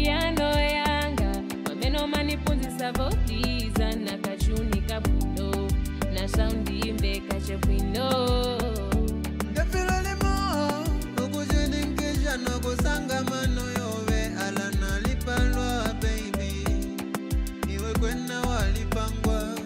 piano yanga mameno manipunzisa vodiza nakachunika bwino na saundi imbeka chebwino ndafira lemo ukuziningisha nokusanga mano yowe alana lipalwa baby iwe kwena walipangwa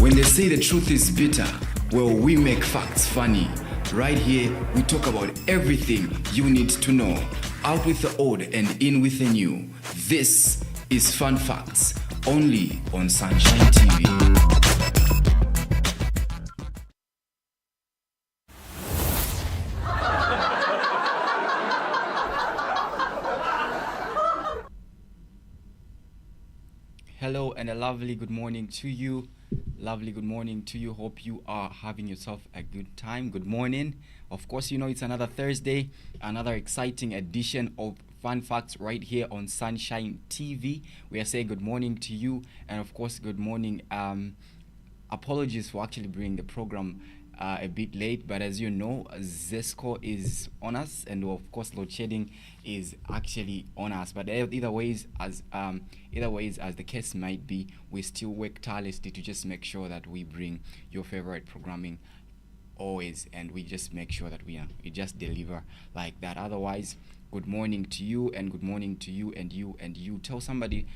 When they say the truth is bitter, well, we make facts funny. Right here, we talk about everything you need to know. Out with the old and in with the new. This is Fun Facts, only on Sunshine TV. Hello and a lovely good morning to you. Lovely good morning to you. Hope you are having yourself a good time. Good morning. Of course, you know it's another Thursday, another exciting edition of Fun Facts right here on Sunshine TV. We are saying good morning to you, and of course, good morning. Apologies for actually bringing the program a bit late, but as you know, Zesco is on us, and of course, load shedding is actually on us. But either ways, as the case might be, we still work tirelessly to just make sure that we bring your favorite programming always, and we just make sure that we just deliver like that. Otherwise, good morning to you, and good morning to you, and you. Tell somebody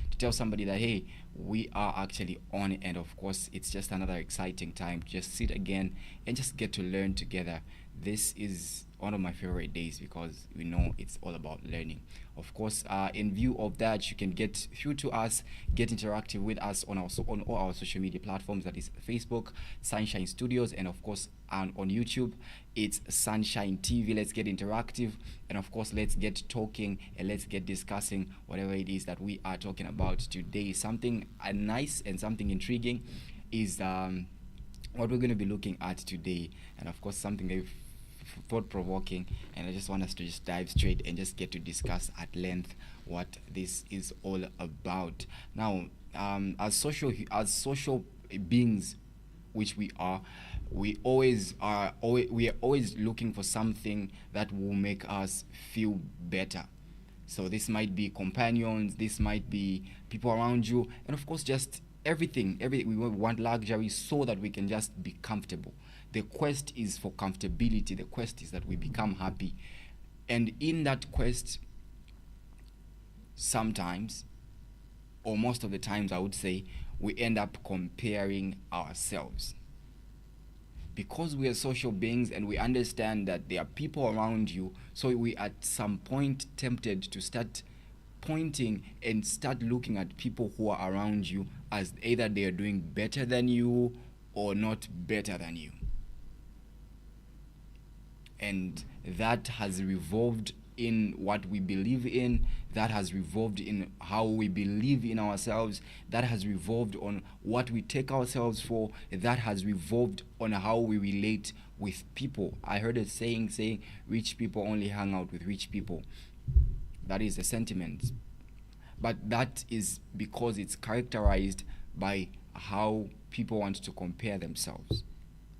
that, hey, we are actually on, and of course, it's just another exciting time to just sit again and just get to learn together. This is one of my favorite days because we know it's all about learning. Of course, in view of that, you can get through to us, get interactive with us on all our social media platforms. That is Facebook, Sunshine Studios, and of course on YouTube, it's Sunshine TV. Let's get interactive, and of course, let's get talking and let's get discussing whatever it is that we are talking about today. Something nice and something intriguing is what we're going to be looking at today, and of course, something very thought-provoking, and I just want us to just dive straight and just get to discuss at length what this is all about. Now, as social beings, which we are always looking for something that will make us feel better. So this might be companions, this might be people around you, and of course just everything. We want luxury so that we can just be comfortable. The quest is for comfortability. The quest is that we become happy. And in that quest, sometimes, or most of the times I would say, we end up comparing ourselves. Because we are social beings and we understand that there are people around you, so we at some point tempted to start pointing and start looking at people who are around you as either they are doing better than you or not better than you. And that has revolved in what we believe in, that has revolved in how we believe in ourselves, that has revolved on what we take ourselves for, that has revolved on how we relate with people. I heard a saying rich people only hang out with rich people. That is a sentiment, but that is because it's characterized by how people want to compare themselves.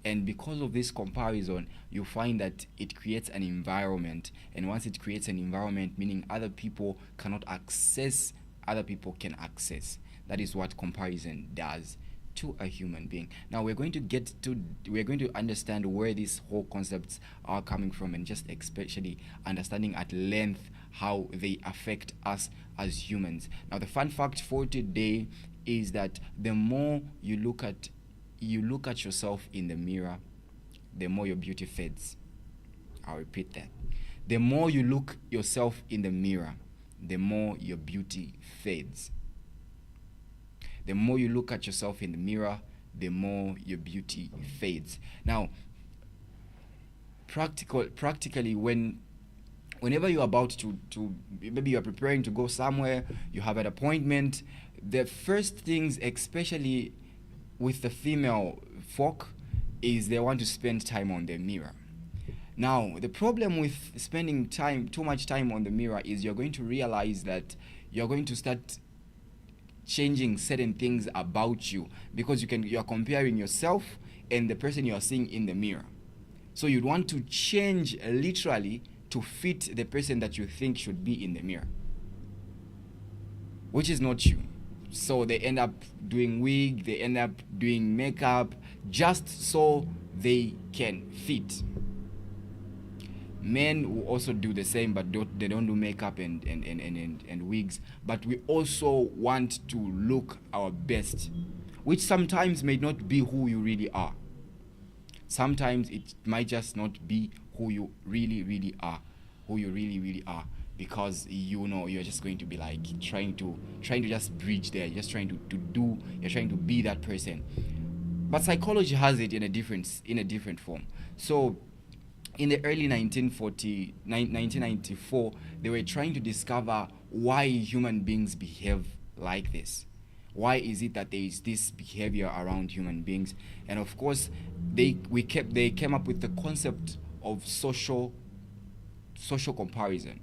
And because of this comparison, you find that it creates an environment. And once it creates an environment, meaning other people cannot access, other people can access. That is what comparison does to a human being. Now we're going to understand where these whole concepts are coming from, and just especially understanding at length how they affect us as humans. Now the fun fact for today is that the more you look at yourself in the mirror, the more your beauty fades. I'll repeat that. The more you look yourself in the mirror, the more your beauty fades. The more you look at yourself in the mirror, the more your beauty fades. Now, practically when whenever you're about to maybe you're preparing to go somewhere, you have an appointment, the first things, especially with the female folk, is they want to spend time on their mirror. Now, the problem with spending too much time on the mirror, is you're going to realize that you're going to start changing certain things about you, because you're comparing yourself and the person you are seeing in the mirror. So you'd want to change literally to fit the person that you think should be in the mirror, which is not you. So they end up doing wig, they end up doing makeup, just so they can fit. Men will also do the same, but they don't do makeup and wigs. But we also want to look our best, which sometimes may not be who you really are. Sometimes it might just not be who you really are, because you're just going to be like trying to just bridge there. You're just trying you're trying to be that person. But psychology has it in a different form. So in the early 1994, they were trying to discover why human beings behave like this. Why is it that there is this behavior around human beings? And of course, they came up with the concept of social comparison.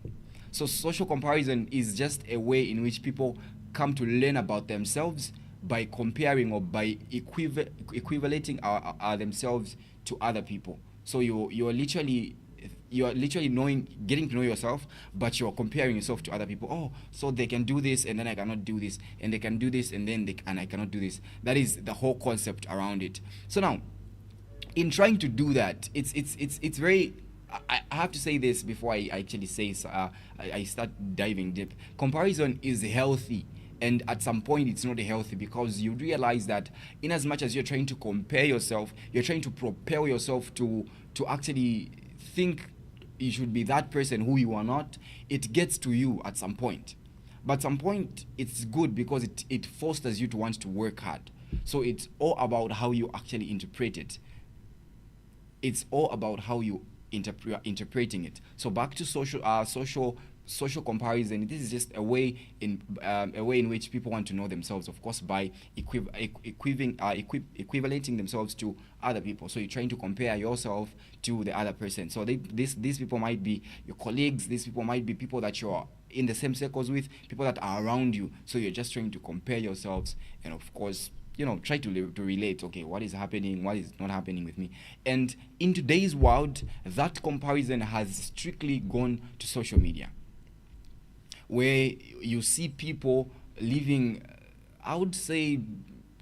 So social comparison is just a way in which people come to learn about themselves by comparing, or by equivalating themselves to other people. So you're literally getting to know yourself, but you're comparing yourself to other people. Oh, so they can do this and then I cannot do this, and they can do this and then I cannot do this. That is the whole concept around it. So now, in trying to do that, it's very, I have to say this before I actually say I start diving deep. Comparison is healthy, and at some point it's not healthy, because you realize that in as much as you're trying to compare yourself, you're trying to propel yourself to actually think you should be that person who you are not. It gets to you at some point, but at some point it's good, because it fosters you to want to work hard. So it's all about how you actually interpret it. It's all about how you interpreting it. So back to social comparison. This is just a way in which people want to know themselves, of course, by equivalating themselves to other people. So you're trying to compare yourself to the other person. So these people might be your colleagues. These people might be people that you're in the same circles with, people that are around you. So you're just trying to compare yourselves, and of course, try to relate. Okay, what is happening? What is not happening with me? And in today's world, that comparison has strictly gone to social media, where you see people living, I would say,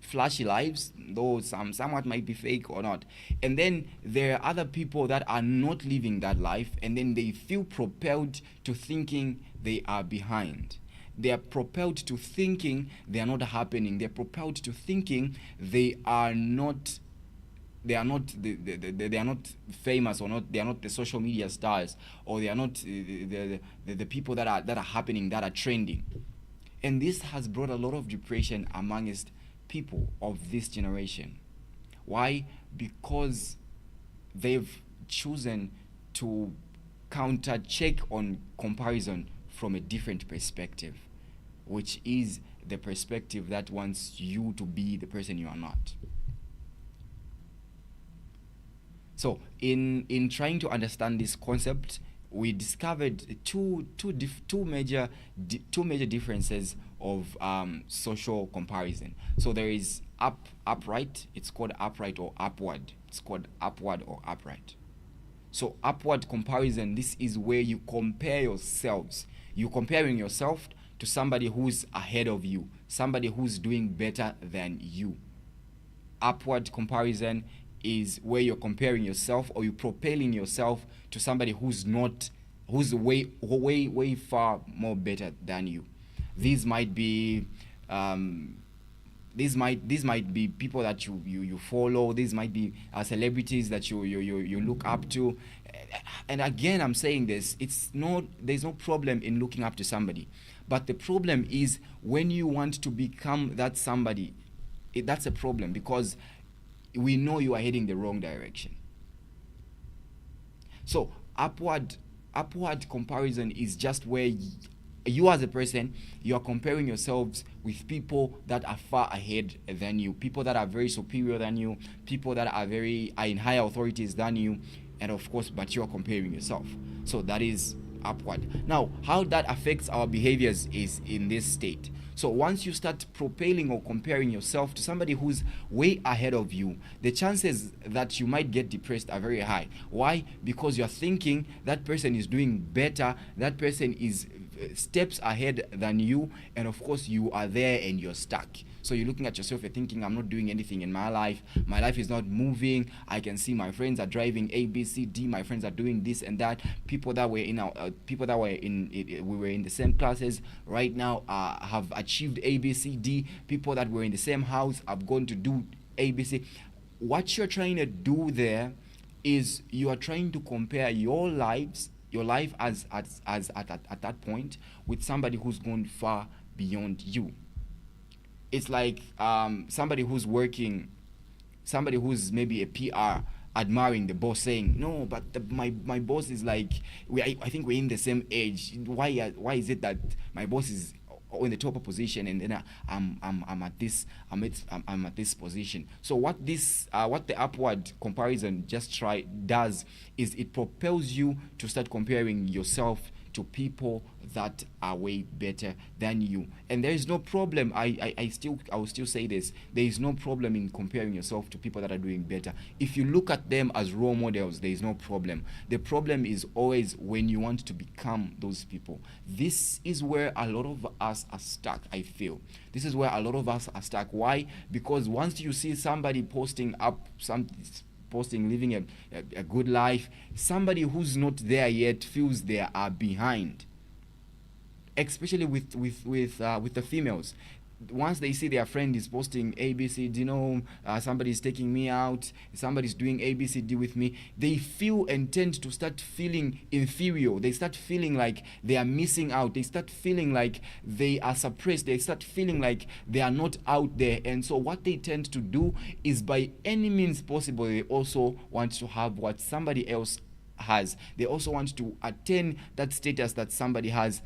flashy lives, though somewhat might be fake or not. And then there are other people that are not living that life, and then they feel propelled to thinking they are behind. They are propelled to thinking they are not happening. They are propelled to thinking they are not famous, or not. They are not the social media stars, or they are not the people that are happening, that are trending. And this has brought a lot of depression amongst people of this generation. Why? Because they've chosen to counter check on comparison from a different perspective, which is the perspective that wants you to be the person you are not. So in trying to understand this concept, we discovered two major differences of social comparison. So there is upright. It's called upright or upward. It's called upward or upright. So upward comparison, this is where you compare yourselves. You're comparing yourself to somebody who's ahead of you, somebody who's doing better than you. Upward comparison is where you're comparing yourself, or you're propelling yourself to somebody who's way far more better than you. These might be people that you follow. These might be celebrities that you look up to. And again, I'm saying this, there's no problem in looking up to somebody, but the problem is when you want to become that somebody. That's a problem, because we know you are heading the wrong direction. So upward upward comparison is just where you as a person, you are comparing yourselves with people that are far ahead than you, people that are very superior than you, people that are in higher authorities than you, and of course, but you are comparing yourself. So that is upward. Now, how that affects our behaviors is in this state. So once you start propelling or comparing yourself to somebody who's way ahead of you, the chances that you might get depressed are very high. Why? Because you're thinking that person is doing better, that person is steps ahead than you, and of course you are there and you're stuck. So you're looking at yourself, you're thinking, I'm not doing anything in my life is not moving. I can see my friends are driving A, B, C, D, my friends are doing this and that. People that were in we were in the same classes right now have achieved A, B, C, D. People that were in the same house have gone to do A, B, C. What you're trying to do there is you are trying to compare your life as at that point with somebody who's gone far beyond you. It's like somebody who's maybe a PR admiring the boss, saying, no, but my boss is like, I think we're in the same age. Why is it that my boss is in the top position and then I'm at this position? So what the upward comparison does is it propels you to start comparing yourself to people that are way better than you. And there is no problem. I will still say this. There is no problem in comparing yourself to people that are doing better. If you look at them as role models, there is no problem. The problem is always when you want to become those people. This is where a lot of us are stuck, I feel. This is where a lot of us are stuck. Why? Because once you see somebody posting, living a good life, somebody who's not there yet feels they are behind. Especially with the females. Once they see their friend is posting ABCD, somebody's taking me out, somebody's doing ABCD with me, they feel and tend to start feeling inferior. They start feeling like they are missing out. They start feeling like they are suppressed. They start feeling like they are not out there. And so what they tend to do is, by any means possible, they also want to have what somebody else has. They also want to attain that status that somebody has,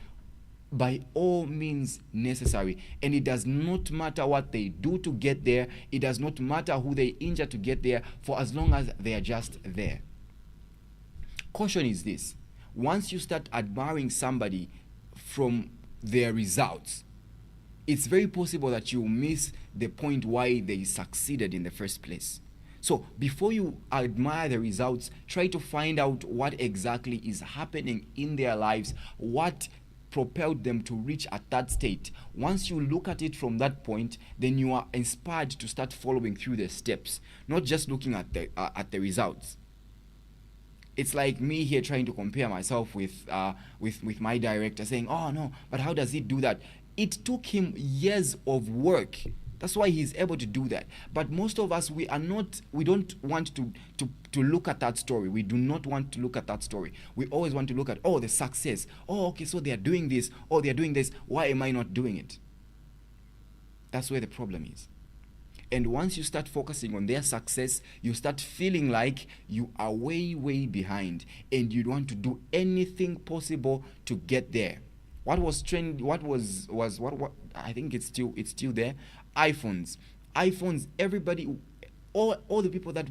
by all means necessary. And it does not matter what they do to get there. It does not matter who they injure to get there, for as long as they are just there. Caution is this: once you start admiring somebody from their results, it's very possible that you miss the point why they succeeded in the first place. So before you admire the results, try to find out what exactly is happening in their lives, what propelled them to reach at that state. Once you look at it from that point, then you are inspired to start following through the steps, not just looking at the results. It's like me here trying to compare myself with my director, saying, oh no, but how does he do that? It took him years of work. That's why he's able to do that. But most of us, we don't want to look at that story. We do not want to look at that story. We always want to look at, the success. Oh, okay, so they are doing this. Oh, they are doing this. Why am I not doing it? That's where the problem is. And once you start focusing on their success, you start feeling like you are way, way behind, and you want to do anything possible to get there. What was trend? What I think it's still there. iPhones. Everybody, all the people that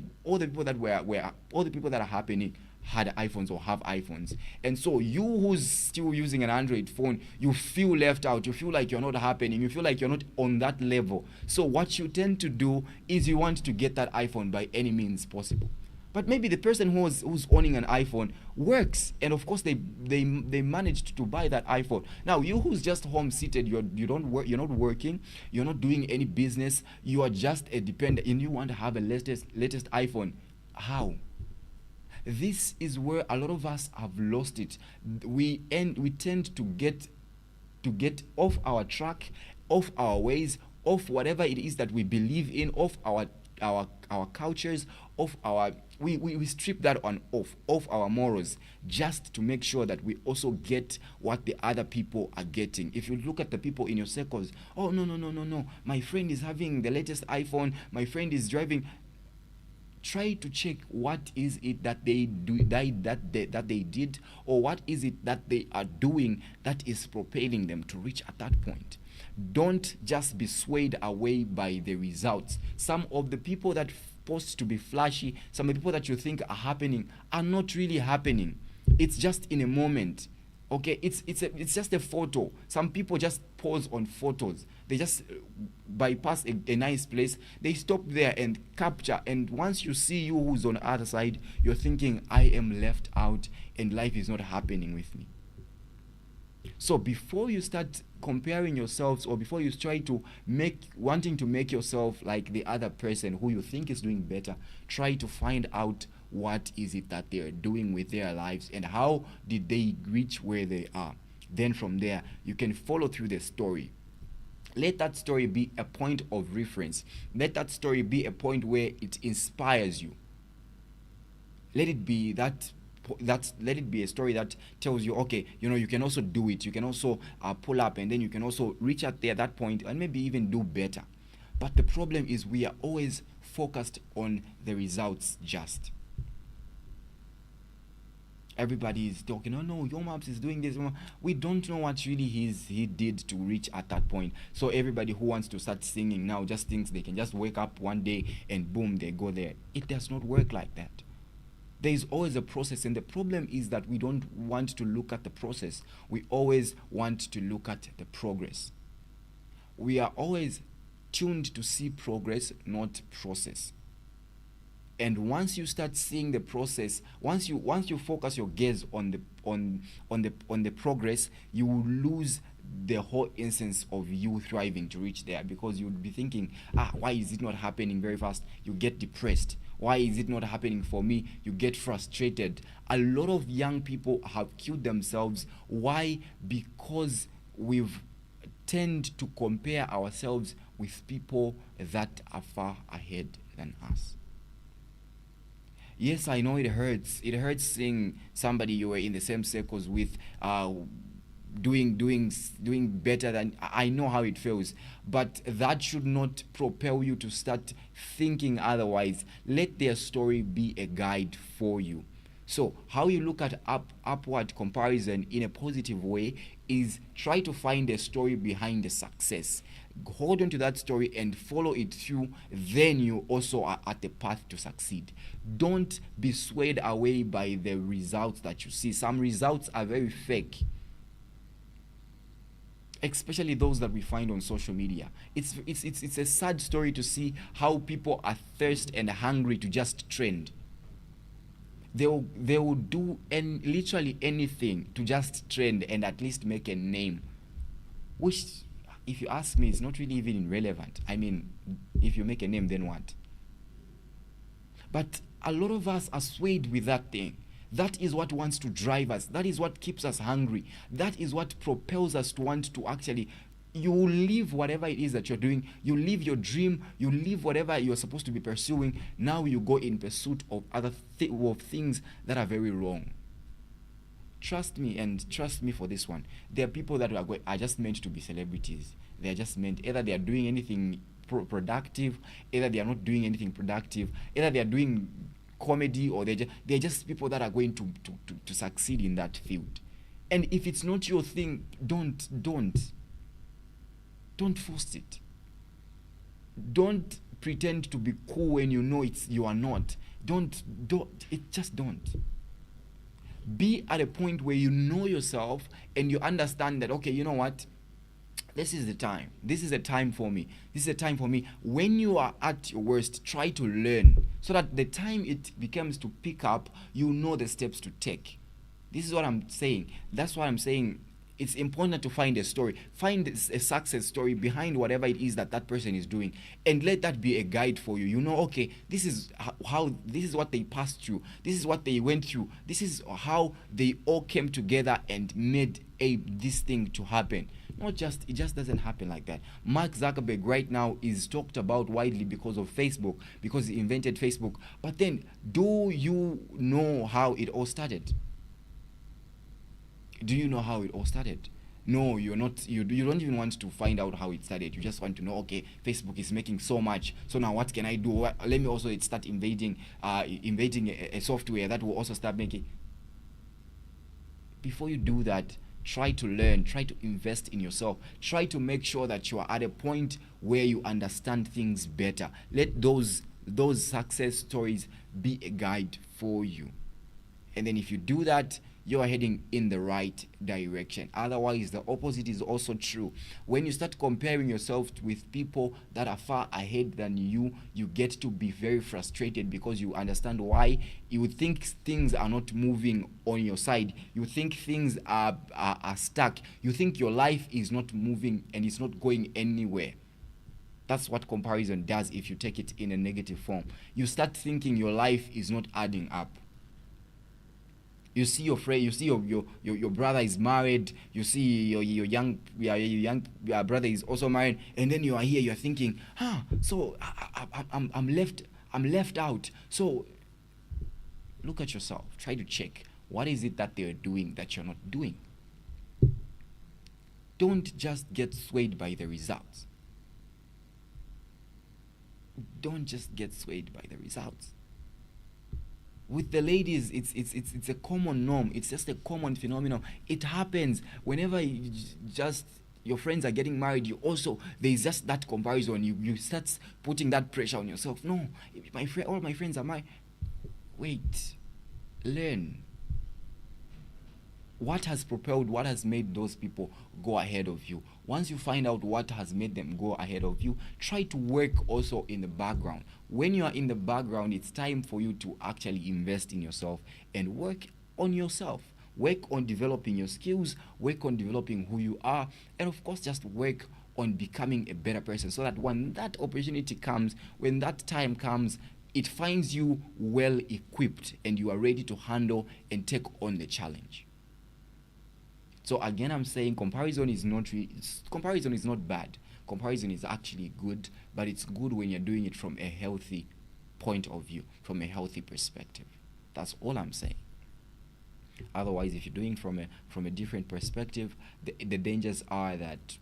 are happening had iPhones or have iPhones. And so you who's still using an Android phone, you feel left out. You feel like you're not happening. You feel like you're not on that level. So what you tend to do is you want to get that iPhone by any means possible. But maybe the person who's owning an iPhone works, and of course they managed to buy that iPhone. Now you who's just home seated, you don't work, you're not working, you're not doing any business, you are just a dependent, and you want to have a latest iPhone. How? This is where a lot of us have lost it. We tend to get off our track, off our ways, off whatever it is that we believe in, off our cultures, off our we strip that one off our morals, just to make sure that we also get what the other people are getting. If you look at the people in your circles, oh no, my friend is having the latest iPhone, my friend is driving. try to check what is it that they do that they did, or what is it that they are doing that is propelling them to reach at that point. Don't just be swayed away by the results. Some of the people that post to be flashy, some of the people that you think are happening are not really happening. It's just in a moment. Okay, it's just a photo. Some people just pose on photos. They just bypass a nice place. They stop there and capture. And once you see you who's on the other side, you're thinking, I am left out and life is not happening with me. So before you start comparing yourselves, or before you try to wanting to make yourself like the other person who you think is doing better, try to find out what is it that they are doing with their lives and how did they reach where they are. Then from there, you can follow through the story. Let that story be a point of reference. Let that story be a point where it inspires you. Let it be let it be a story that tells you, okay, you can also do it. You can also pull up, and then you can also reach out there at that point and maybe even do better. But the problem is we are always focused on the results just. Everybody is talking, oh no, Yo Maps is doing this. We don't know what really he did to reach at that point. So everybody who wants to start singing now just thinks they can just wake up one day and boom, they go there. It does not work like that. There is always a process, and the problem is that we don't want to look at the process. We always want to look at the progress. We are always tuned to see progress, not process. And once you start seeing the process, once you focus your gaze on the progress, you will lose the whole essence of you thriving to reach there, because you would be thinking, why is it not happening very fast? You get depressed. Why is it not happening for me? You get frustrated. A lot of young people have killed themselves. Why? Because we've tend to compare ourselves with people that are far ahead than us. Yes, I know it hurts. It hurts seeing somebody you were in the same circles with doing better than. I know how it feels, but that should not propel you to start thinking otherwise. Let their story be a guide for you. So how you look at upward comparison in a positive way is try to find a story behind the success. Hold on to that story and follow it through. Then you also are at the path to succeed. Don't be swayed away by the results that you see. Some results are very fake, especially those that we find on social media. It's a sad story to see how people are thirsty and hungry to just trend. They will do literally anything to just trend and at least make a name, which, if you ask me, is not really even irrelevant. I mean, if you make a name, then what? But a lot of us are swayed with that thing. That is what wants to drive us. That is what keeps us hungry. That is what propels us to want to actually, you leave whatever it is that you're doing. You leave your dream. You leave whatever you're supposed to be pursuing. Now you go in pursuit of other things that are very wrong. Trust me, and trust me for this one. There are people that are just meant to be celebrities. They are just meant, either they are doing anything productive, either they are not doing anything productive, either they are doing comedy, or they're just people that are going to succeed in that field. And if it's not your thing, don't force it. Don't pretend to be cool when you know you are not. Don't. Be at a point where you know yourself and you understand that, okay, you know what? This is the time. This is a time for me. This is a time for me. When you are at your worst, try to learn so that the time it becomes to pick up, you know the steps to take. This is what I'm saying. That's why I'm saying it's important to find a story. Find a success story behind whatever it is that person is doing, and let that be a guide for you. You know, okay, this is this is what they passed through. This is what they went through. This is how they all came together and made this thing to happen. It just doesn't happen like that. Mark Zuckerberg right now is talked about widely because of Facebook, because he invented Facebook. But then, do you know how it all started? Do you know how it all started? No, you're not. You don't even want to find out how it started. You just want to know. Okay, Facebook is making so much. So now what can I do? Let me also start invading a software that will also start making. Before you do that, try to learn. Try to invest in yourself. Try to make sure that you are at a point where you understand things better. Let those success stories be a guide for you. And then if you do that, you are heading in the right direction. Otherwise, the opposite is also true. When you start comparing yourself with people that are far ahead than you, you get to be very frustrated because you understand why. You think things are not moving on your side. You think things are stuck. You think your life is not moving and it's not going anywhere. That's what comparison does if you take it in a negative form. You start thinking your life is not adding up. You see your friend, you see your brother is married, you see your young brother is also married, and then you are here, you are thinking, so I'm left out. So look at yourself, try to check what is it that they're doing that you're not doing. Don't just get swayed by the results. Don't just get swayed by the results. With the ladies, it's a common norm. It's just a common phenomenon. It happens whenever your friends are getting married. There's just that comparison. You start putting that pressure on yourself. No, all my friends are married. Wait, learn. What has propelled, what has made those people go ahead of you? Once you find out what has made them go ahead of you, try to work also in the background. When you are in the background, it's time for you to actually invest in yourself and work on yourself. Work on developing your skills, work on developing who you are, and of course just work on becoming a better person so that when that opportunity comes, when that time comes, it finds you well equipped and you are ready to handle and take on the challenge. So again, I'm saying comparison is not bad. Comparison is actually good, but it's good when you're doing it from a healthy point of view, from a healthy perspective. That's all I'm saying. Otherwise, if you're doing from a different perspective, the dangers are that